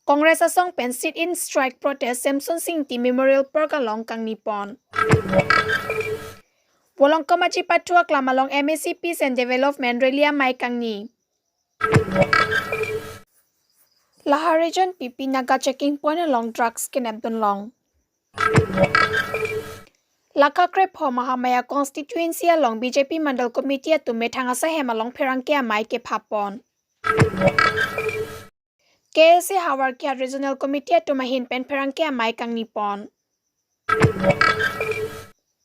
Congress asong pen sit-in strike protest Samson Singh Ti Memorial Park along kang nipon. Wolong kamachi patwa klamalong MAC Peace and Development Relia Mai kang ni. Lahar region PP Naga checking point along drugs kinabdon long. Lakakre pho Mahamaya constituency along BJP Mandal Committee to Methangasa hem along Perangkia Mai ke Papon. KSA Hawarkia Regional Committee to Mahin Pen Perangkia Mai kang nipon.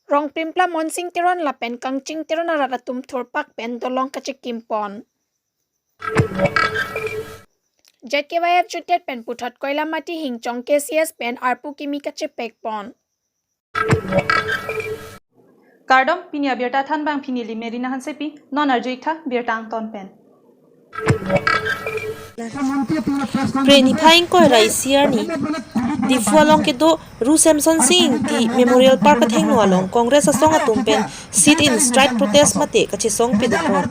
Rongpimpla Monsing Tiron Lapen kang Ching Tiron Raratum Thorpak Pen Dolong Kachikimpon. JKYF Chutet Pen Putot Koila Mati Hingchong KCS Pen Arpu Kimi Kachipek Pon. Kardom pinia birta than bang pini limerina hansepi non arjuitha birtang ton pen. Preniphaing ko raisiar ni di fualong ke do ru Samson Singh Ti Memorial Park athengno along Congress asong atumpen sit in strike protest mate kachi song pidupon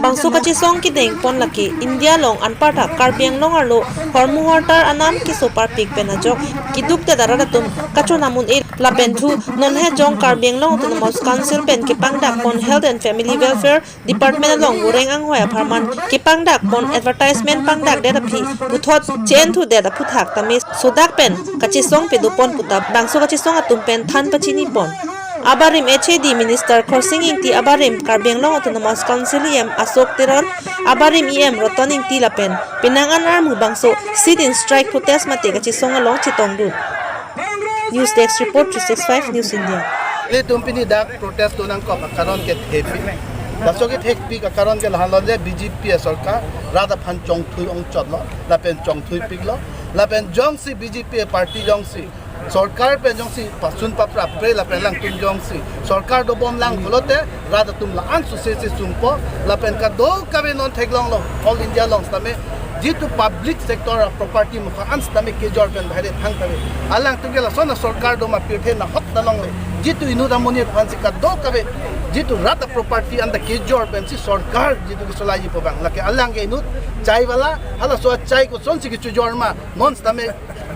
bangso kachi song ki deng pon laki India long anparta Karbi long arlo hormu hortar anam ki sopar pik penajok kiduk te dararatum kacho namun e lapen thu non he jong Karbi long autonomous council pen ki pangdak pon health and family welfare department along voreng anghoi aphan ki pangdak pon advertisement pangdak data phi puthot chen thu data aphuthak tamis sodak pen kachi song pedupon puta bangso kachi song atumpen than pachini pon abarim HAD minister Khonsing Ti abarim Karbi long autonomous council EM Asok Tiron abarim EM rotoning ti lapen pinangan armu bangso sit in strike protest mate kachi song along chitong du news desk report 365 news India le tumpini dak protest to nang ko karon ke hepi baso ke thek pi ka karon ke lahan le BJP sarkar rada phan chong thui ong chotlo la pen chong thui piklo la pen jong si BJP party jong si sarkar pe jong si pasun papra pre la pen lang tum jong si sarkar do bom lang bolote rada tum la ang su se sumpo la pen ka do ka be non thek long lo all India long stame jitu public sector property mukha ans tame ke jor pen bhaire thang tame alang tugela sona sarkar do ma pirthe na hot dalong le jitu inu damoni phansi ka do ka be jitu rata property and the kejor pensi sarkar jitu solai pobang lake alang ge inu chai wala hala so chai ko sonsi ki chujor ma non stame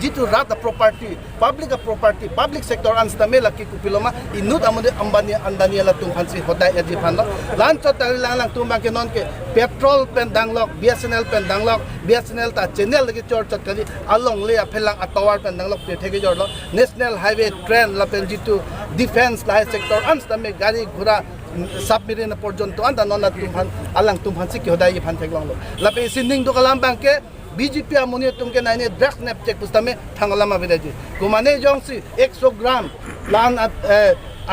jitu rata property public sector ans tame lake kupiloma inu damoni ambani andani la tum phansi hodai aji phanlo lan chot lang tum bang ke non ke petrol pen danglok BSNL pen danglok BSNL ta channel lagi chor chot kali along le aphelang atawar pen danglok pe thege jorlo national highway train la pen jitu defense la sector ans tame gari ghura submarine porjonto anda nona tumhan alang tumhan siki hodai phan theklong lo lape sining do kalam bangke BJP amoni tumke naine drugs nap check pustame thangalama bedaji gumane jongsi 100 gram lan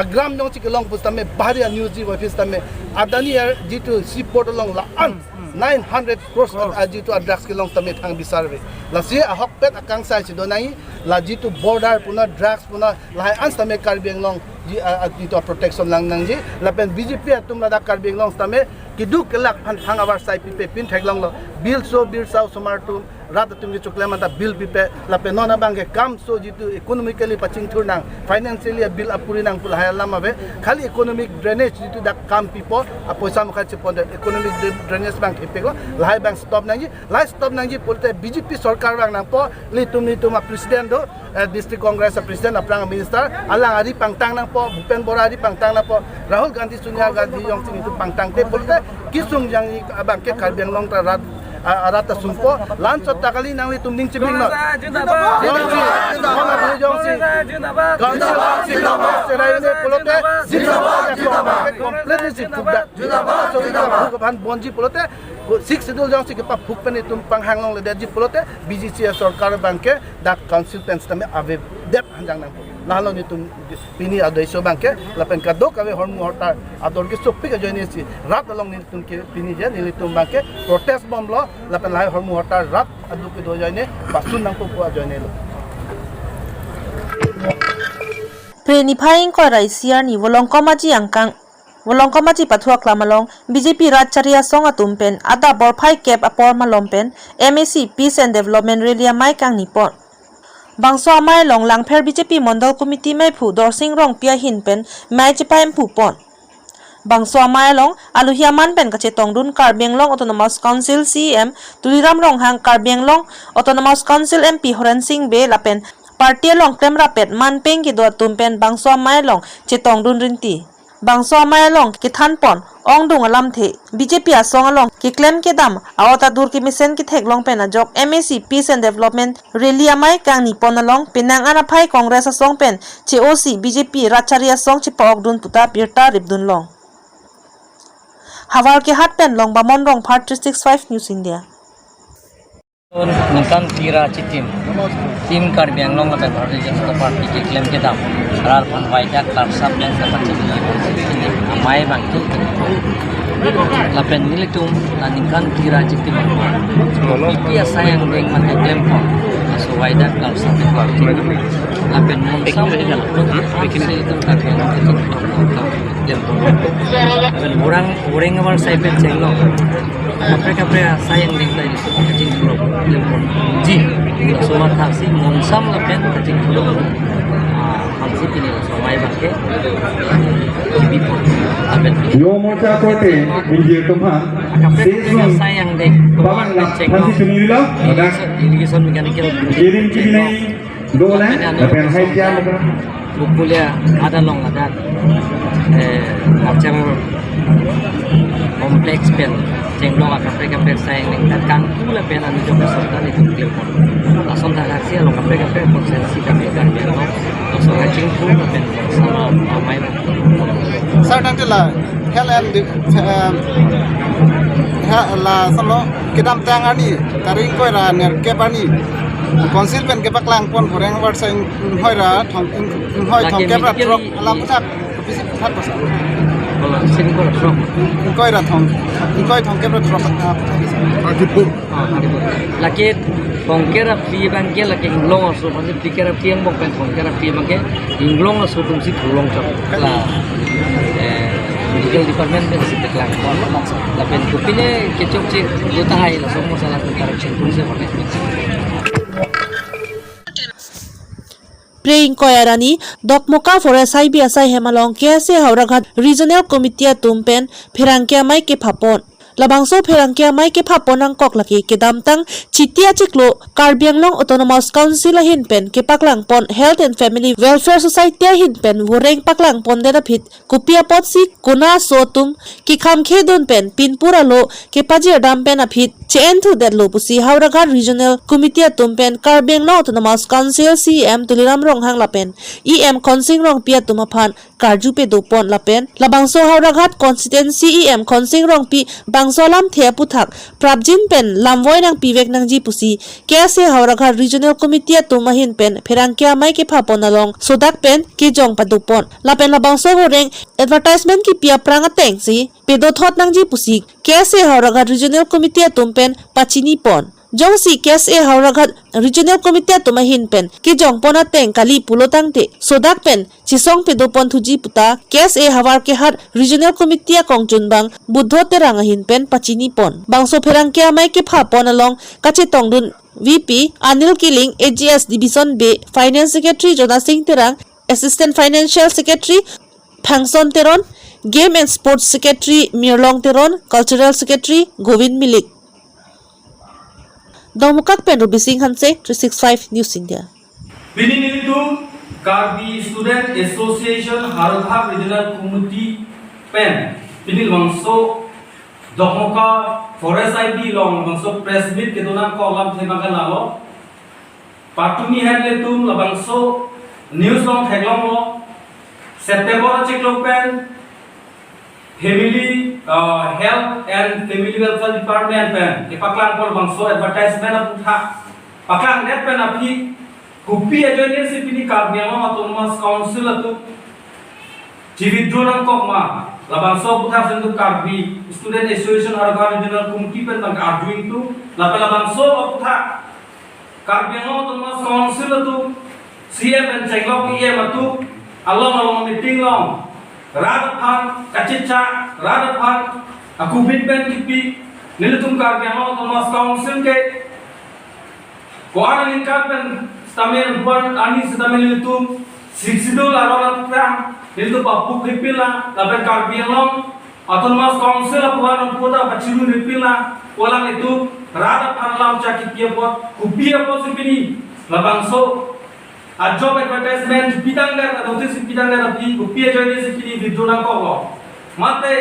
agram jongsi kelong pustame bahari news ji office tame adani jitu seaport long la 900 crores jitu drugs kelong tame thang bisarve la si ahok pet akang sai si donai la jitu border puna drugs puna la ans tame Karbi long ji jitu protection lang nang ji la pen BJP tum la Karbi long tame kiduk kelak phang abar sai pipe pin theklang lo bill sau somar tum rat tum ji chukle mata bill pipe la pen nona bangge kam so jitu economically paching thur nang financially bill apuri nang pul hayala mabe khali economic drainage jitu dak kam pipo apoisa mukha chipon economic drainage bang thepego lai bang stop nang ji polte BJP sarkar bang nang po li tum president do district congress president aprang minister alang ari pangtang nang po Bhupen Bora ari pangtang nang po Rahul Gandhi Sonia Gandhi yong sing itu pangtang te polte kisung jang abang ke Karbi long ta arata sumpo lanso takali nang li tumning chiping no bonji polote 6 schedule jong sik pa phuk pani tum panghang long le ji polote BJP sarkar banke dak council pens tame ave dep hanjang nang nalo ni tum pini adai so banke lapen ka do kawe hormu hortar ador ke sopi ka joine si rat along ni tum ke pini je ni tum banke protest bom lo lapen lai hormu hortar rat adu ke do joine pasun nang ko joine lo Preniphaing ko raisiar ni wolong komaji pathuak lamalong BJP Ratcharia song atumpen ada borphai cap apor malompen MAC Peace and Development Relia Mai kang nipon bangso amai long langpher BJP Mandal Committee mai phu Khonsing Rongpi hinpen mai chipai phu pon Bangso amai long aluhiaman pen kache tongdun Karbi Anglong Autonomous Council CEM Tuliram Ronghang Karbi Anglong Autonomous Council MP Khonsing Be lapen party long klem rapet manpeng ki do tumpen bangso amai long che tongdun rinti bangso amai long ki thanpon ongdung alam the BJP asong along ki klem ke dam awata dur ki misen ki thek long pen ajok MAC Peace and Development rally amai kang nipon along penang anaphai Congress asong pen che OC BJP rachari asong che paokdun puta pirta ribdun long Hawar ke hat pen long bamon rong part 365 News India. Nungkan kira citim tim Karbi Anglong atau Bharatiya Janata Party ke klaim ke dam ral pan waida klar sab dan dapat ini amai bangki lapen nilitum ningkan kira citim iki sayang deng man klaim ko so waida klar sab lapen monsam bikin itu Karbi Anglong voreng awal saya penceng kapre sayang deng tadi kecing ji semua taksi monsam lapen kecing hamsi pini somai bangke bipor lapen yo mocha kote binjir tumha kapre sayang deng bawan ceng lo irrigation mechanical iring kini dole lapen haitya bukulia ada long ada macam kompleks pen cenglo kapre sayang ning kan pula pen anu job serta itu telepon langsung tak aksi long kapre konsensi kami kan biar langsung ngacing pun pen sama amai Sarang la hel and la salo kidam tangani taring ko ra ner ke pani konsil pen ke paklang pon voreng war sa hoi ra thong ke pra trok alam tak bisi phat basa kalau sini ko trok koi ra thong ke pra trok Hadipur laki kongkera pi bangke laki inglong asu manje pikera pi yang bok pen kongkera pi bangke inglong asu tungsi tulong chok la medical department pen sitek lang lapen kupine kecok cik juta hai la semua salah correction tungsi pakai Praying Koyarani, Dok Moka Forest Highway Asai Hemalong KSA Hauragat Regional Committee Tumpen, Perangkia Mai ke Papon. Labangso Perangkia Mai ke Papon ang kok laki ke damtang Chitia Chiklo, Karbi Anglong Autonomous Council Hinpen ke Paklang Pon Health and Family Welfare Society Hinpen voreng Paklang Pon derapit Kupia Potsi Kuna Sotum ki Kham Khedon Pen Pinpura Lo ke Pajir Dampen apit Chen2 Dedlo Pusi Hauragat Regional Committee Tumpen Karbi Anglong Autonomous Council CEM Tuliram Ronghang Lapen EM Khonsing Rongpi Tumaphan Karju pe dopon Lapen Labangso Hauragat Constituency EM Khonsing Rongpi Bangsolam the aphuthak prabjin pen lamwoi nang pivek nang ji pusi KSA Hauragat Regional Committee tumahin pen Perangkia Mai ke phapon along sodak pen ke jong padupon lapen labangso voreng advertisement ki pia prang ateng si pedo thot nang ji pusi KSA Hauragat Regional Committee tumpen pachini pon jong si KSA Hauragat Regional Committee tumahin pen ke jong pona teng kali pulotang te sodak pen chisong pedopon thuji puta KSA Hawar ke hat Regional Committee kongchun bang buddho terang hin pen pachini pon bangso Perangkia Mai ke phapon along kache tongdun VP Anil Kiling AGS Division B Finance Secretary Jona Singh Terang Assistant Financial Secretary Phangson Teron Game and Sports Secretary Mirlong Teron Cultural Secretary Govind Milik Domukak pen Rubising Hanse 365 News India. Bini itu Karbi Student Association Haruthak Regional Committee pen bini bangso Dokmoka Forest ID long bangso press meet ketuna kolam themakan lalo patumi head letum labangso news long thaglong lo September cheklo pen Family Health and Family Welfare Department pen ke paklang pol bangso advertisement aphuthak paklang net pen api kupi ajoine sipini Karbi Anglong Autonomous Council atu jividro nang kokma labangso aphuthak sendu Karbi Student Association Hauragat Regional Committee pen bang arguing tu labangso aphuthak Karbi Anglong Autonomous Council atu CM and Chenglok EM atu along meeting long Radaphan, Kachicha, Radaphan, aku bitben kipi, nilitum Karbi Anglong Autonomous Council ke, ko ana lingkapen stamen buan ani stamen nilitum, siksidu larolan tang, nilitum papuk kipila, lapen Karbi Anglong autonomous council puan puta bachiru ripila olang itu rada panlam caki piapot kupiapot sipini labangso a job advertisement pitanggar notice pitanggar api kupia join sipini biduna ko mate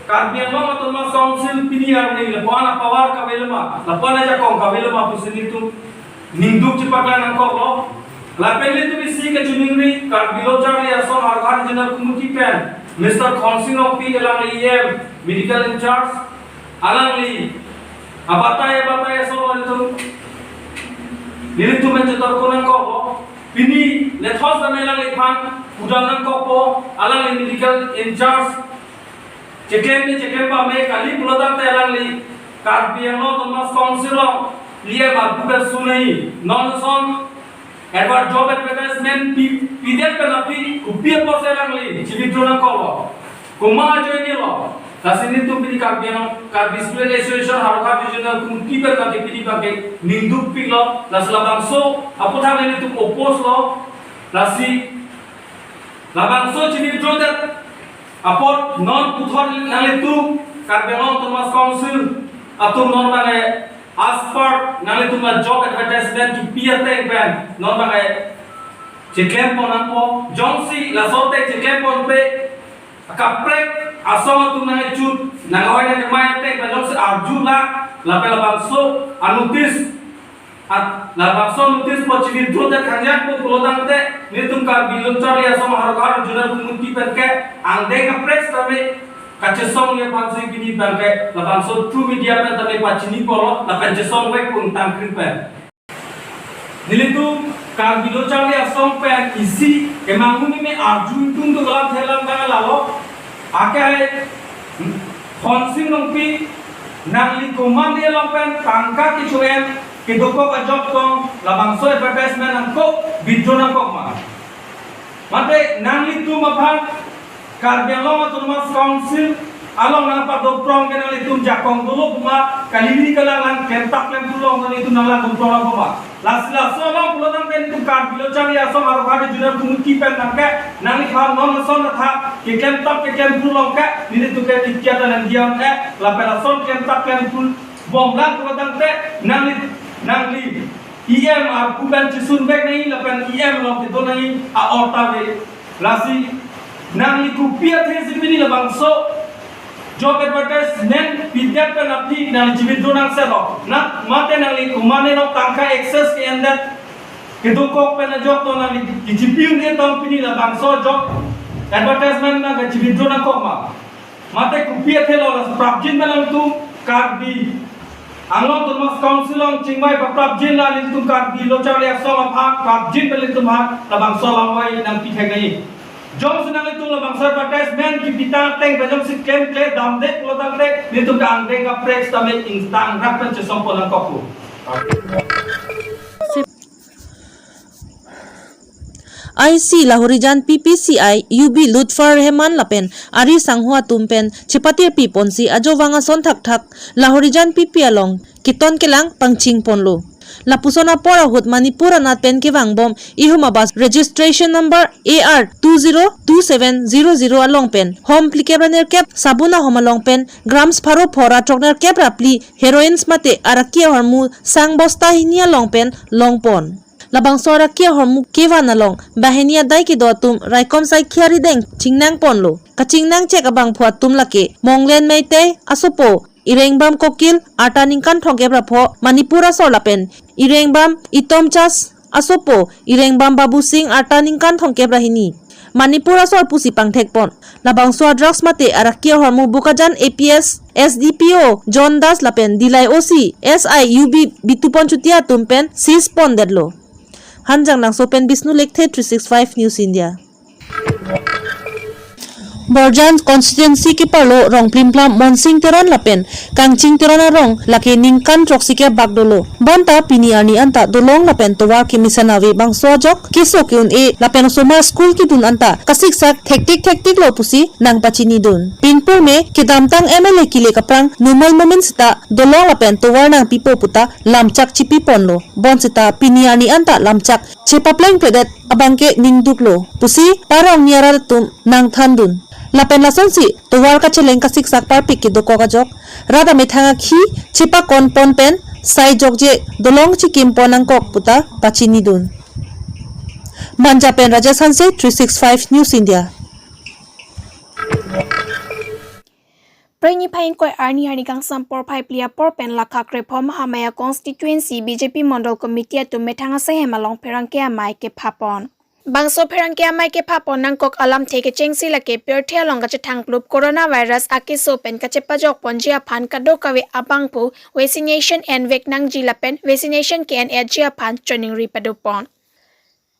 Karbi autonomous council pini arni lapana power ka velma lapana ja kong ka velma pusini tu ninduk cipaklan ko lapeli tu bisi ke juningri Karbi lo jari asong arghar general committee pen Mr. Khonsing Rongpi alang EM medical in charge alang li abataya so itu nilitu mencetor kunang ko pini lethos na alang li pan udanang ko alang li medical in charge cekem pa me kali pulodang alang li Karbi autonomous council liye babu sunai non son Edward job advertisement PDF penapi kupia poselang li cibidrona kolo kuma join lo tasini tu pidi Karbi student association harokha regional kumti per kake pidi kake ninduk pilo las labangso aphuthak ni tu oppose lo lasi labangso cibidrona apot non puthor nale tu Karbi autonomous council atum non bane as per nale tuma job advertisement ki piate ban non bangai ceklem ponan po jongsi la sote ceklem pon pe kaprek asong tu nale chut nanghoi na maya te ba jongsi arjula la pe la bangso anutis at la bangso notis po chibi drote khanjak po kulodang te ni tum ka bilonchari asong harokar junar kumunti per ke ande kaprek tame kacesong ya pansi bini bangke lapang so true media pen tapi pacini polo lapan cesong wek pun tangkring pen nilitu Karbi lo cari asong pen isi emanguni me arjun tung tu galam thelam banga lalo akai Khonsing Rongpi nangli komand dia lampen tangka kichuem kedoko ka job tong lapang so advertisement angko bidrona kok ma mate nangli tu maphan Karbi autonomous council along nang pado prong kenal itu jakong dulu kuma kalini kalangan kentak lem tulong kan itu nalang kontrol kuma las long pulotang ten itu Karbi lo cari asong arokade junar kumiti pen nangke nang khang non son tha ke kentak ke kem tulong ke ini tu ke tikiata nang diam lapela son kentak kem tul bom lang pulotang te nang li EM ar kuban cisun bek nai lapen EM lo itu nai a ortawe lasi nang li kupia the sipini la bangso job advertisement pidat pe napi nang jibit donang selo na mate nang li kumane no tangka access ke endat kedoko pe na job to nang li jipiu ne tong pini la bangso job advertisement na jibit donang ko ma mate kupia the lo la prapjin melang tu Karbi anglo autonomous council ong chingmai pa prapjin la li tu Karbi lo chali asol phak prapjin pe li tu ma la bangso lawai nang pi khagai jom senang itu la bangsa advertisement ki pitang teng bajam si claim claim dam dek lotang dek ni tu ka angdeng ka prex tame instant rapan chesong polang kopu IC Lahorijan PPCI UB Lutfar Rehman lapen Ari Sanghua tumpen Cipatir pi ponsi ajowanga son thak thak Lahorijan PP along kiton kelang pangching ponlo Lapusona pora hut Manipur anat pen ke wangbom ihumabas registration number AR 202700 along pen home plikebraner kep sabuna home along pen grams pharo phora trokner kep rapli heroines mate arakia hormu sang bosta hinia long pen longpon labang sora kia hormu kewan along bahenia dai ki dotum raikom sai khiari deng chingnang ponlo kachingnang che kabang phua tum lake monglen meite asopo Irengbam kokil ata ningkan thongkebra pho Manipura solapen Irengbam itomchas asopo Irengbam babu sing ata ningkan thongkebra hini Manipura sor pusi pangthek pon labang so drugs mate arakia hormu bukajan APS SDPO John Das lapen dilai OC SI UB bitupon chutia tumpen sis pon dedlo hanjang nang sopen Bisnu Lekthe 365 News India Borjan constituency ke parlo rong plimplam monsing teron lapen kangching teron rong lake ningkan troksike bagdolo bonta pini ani anta dolong lapen towa ke misanawe bangso jok kiso keun e lapen soma school ki dun anta kasik sak hektik lo pusi nang pachini dun pinpur me kedamtang MLA kile kaprang numal moment sita dolong lapen towa nang pipo puta lamchak chipi ponlo bon sita pini ani anta lamchak chepapleng pedet abangke ningduklo pusi parang niara tum nang thandun lapen lason si towar ka cheleng ka sik sak par pik ki do ko ka jok rada me thanga khi chipa kon pon pen sai jok je dolong chi kim ponang kok puta pachini dun manja pen Rajesh Hanse 365 News India Preni pain koi arni hani kang sampor pai plia por pen lakha krepho mahamaya constituency BJP Mandal Committee tu methanga se hemalong perang ke amai ke phapon bangso perang ke amai ke phapon nang kok alam theke chengsi lake perthia longa che thang club coronavirus akiso pen ka che pajok ponjia phan ka do kawe abangpu vaccination and vek nang jila pen vaccination ke and jia phan training ri padopon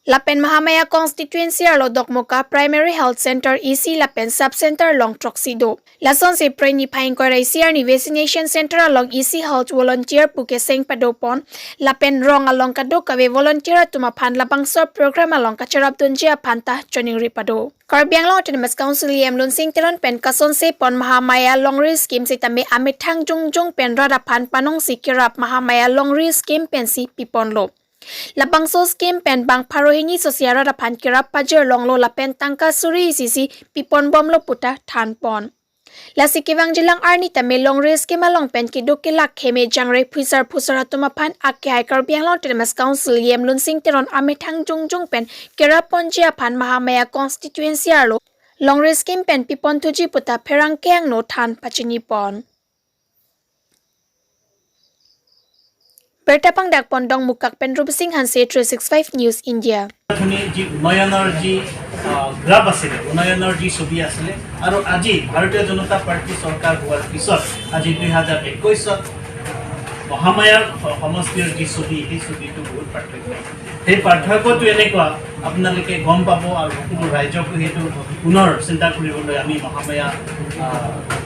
Lapen Mahamaya constituency alo dokmoka primary health center EC Lapen sub center long troxido. Lason se preni pain ko raisier ni vaccination center along EC health volunteer puke seng padopon. Lapen rong along kado kawe volunteer tuma pan labang so program along kacharap dunjia panta training ripado. Karbi long tenemas council EM Khonsing teron pen kason se pon Mahamaya long range scheme se tame amithang jung pen rada pan panong sikirap Mahamaya long range scheme pen si pipon lo. Labang so scheme pen bang parohini sosiara da pan kirap pajer longlo la pen tangka suri sisi pipon bom lo puta than pon. La sikivang jilang arni tame long race ke malong pen ki dokila kheme jangre phisar phusara tuma pan akke hai Karbi long tenemas council EM Khonsing teron amithang jung pen kirap ponjia pan Mahamaya constituency arlo long race scheme pen pipon thuji puta pherang kehang no than pachini pon. Bertapang dak pondong mukak pen Rubsing Hanse 365 News India. উন্নয়নৰ যি গ্ৰাফ আছিলে উন্নয়নৰ যি ছবি আছিলে আৰু আজি ভাৰতীয় জনতা পাৰ্টি চৰকাৰ হোৱাৰ পিছত আজি 2021ত মহামায়াৰ সমষ্টিৰ যি ছবি সেই ছবিটো বহুত পাৰ্থক্য সেই পাৰ্থক্যটো এনেকুৱা আপোনালোকে গম পাব আৰু সকলো ৰাজ্যকো সেইটো পুনৰ চিন্তা কৰিবলৈ আমি মহামায়া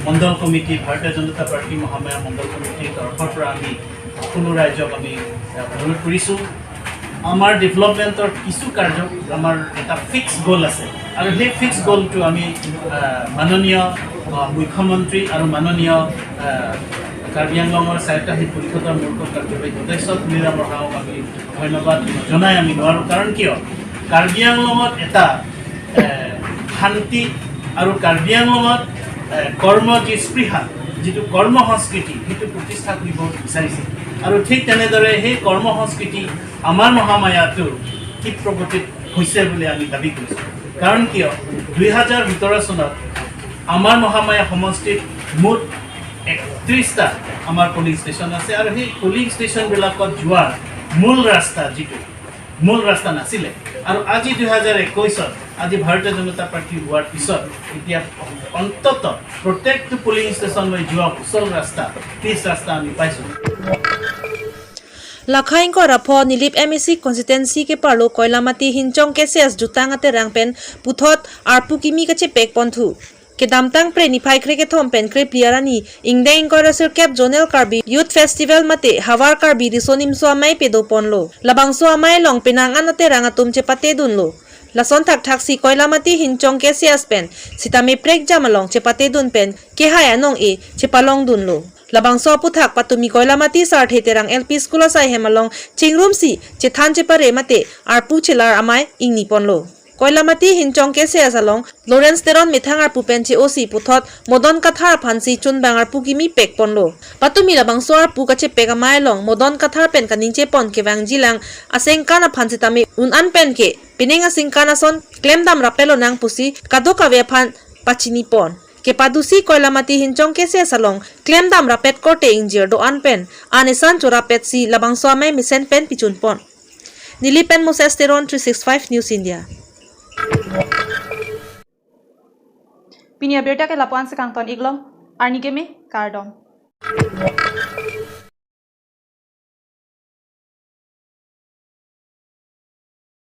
মণ্ডল কমিটি ভাৰতীয় জনতা পাৰ্টি মহামায়া মণ্ডল কমিটিৰ তৰফৰ পৰা আমি সকলো ৰাজ্যক আমি অনুৰোধ কৰিছোঁ আমাৰ ডেভেলপমেণ্টৰ কিছু কাৰ্য আমাৰ এটা ফিক্স গ'ল আছে আৰু সেই ফিক্স গ'লটো আমি মাননীয় মুখ্যমন্ত্ৰী আৰু মাননীয় কাৰ্বি আংলঙৰ স্বায়ত্তশাসিত পৰিষদৰ মুখ্য কাৰ্যবাহী সদস্য তুলিৰাম ৰহাওক আমি ধন্যবাদ জনাই আমি নোৱাৰোঁ কাৰণ কিয় কাৰ্বি আংলঙত এটা শান্তি আৰু কাৰ্বি আংলঙত কৰ্ম যি স্পৃহা যিটো কৰ্ম সংস্কৃতি সেইটো প্ৰতিষ্ঠা কৰিব বিচাৰিছে আৰু ঠিক তেনেদৰে সেই কৰ্ম সংস্কৃতি আমাৰ মহামায়াটো কি প্ৰগতিত হৈছে বুলি আমি দাবী কৰিছোঁ কাৰণ কিয় 2017 চনত আমাৰ মহামায়া সমষ্টিত মুঠ 31টা আমাৰ পলিং ষ্টেচন আছে আৰু সেই পলিং ষ্টেচনবিলাকত যোৱাৰ মূল ৰাস্তা নাছিলে আৰু আজি 2021ত আজি ভাৰতীয় জনতা পাৰ্টি হোৱাৰ পিছত এতিয়া অন্তত প্ৰত্যেকটো পলিং ষ্টেচনলৈ যোৱা সুচল ৰাস্তা 30 ৰাস্তা আমি পাইছোঁ Lakhain ko rapho nilip MEC constituency ke parlo koilamati hinchong KSA jutang ate rangpen puthot arpu kimi ka che pek ponthu ke damtang pre ni phai kre ke thom pen kre pliarani ingdeng ko rasir cap zonal Karbi youth festival mate hawar Karbi risonim so amai pedo ponlo labang so amai long penang anate rangatum che pate dunlo lason thak si koilamati hinchong KSA pen sitame prek jamalong che pate dun pen ke haya nong e che palong dunlo labang so aphuthak patumi koilamati sarthe terang LP school sai hemalong chingrum si che than che pare mate arpu chelar amai ingni ponlo koilamati hinchong KSA salong Lawrence teron mithang arpu pen che osi puthot modon kathar phansi chun bangar pugimi pek ponlo patumi labang so arpu ka che pek amai long modon kathar pen kaning che pon ke wang jilang aseng kana phansi tame un an pen ke pinenga singkana son claim dam rapelo nang pusi kadoka we phan pachini pon ke padusi koilamati hinchong KSA salong claim dam rapet korte injir do an pen anesan chora pet si labang so amai misen pen pichun pon nilipen Moses Teron 365 News India Pinia berta ke lapuan sekang ton iglo arni game kardom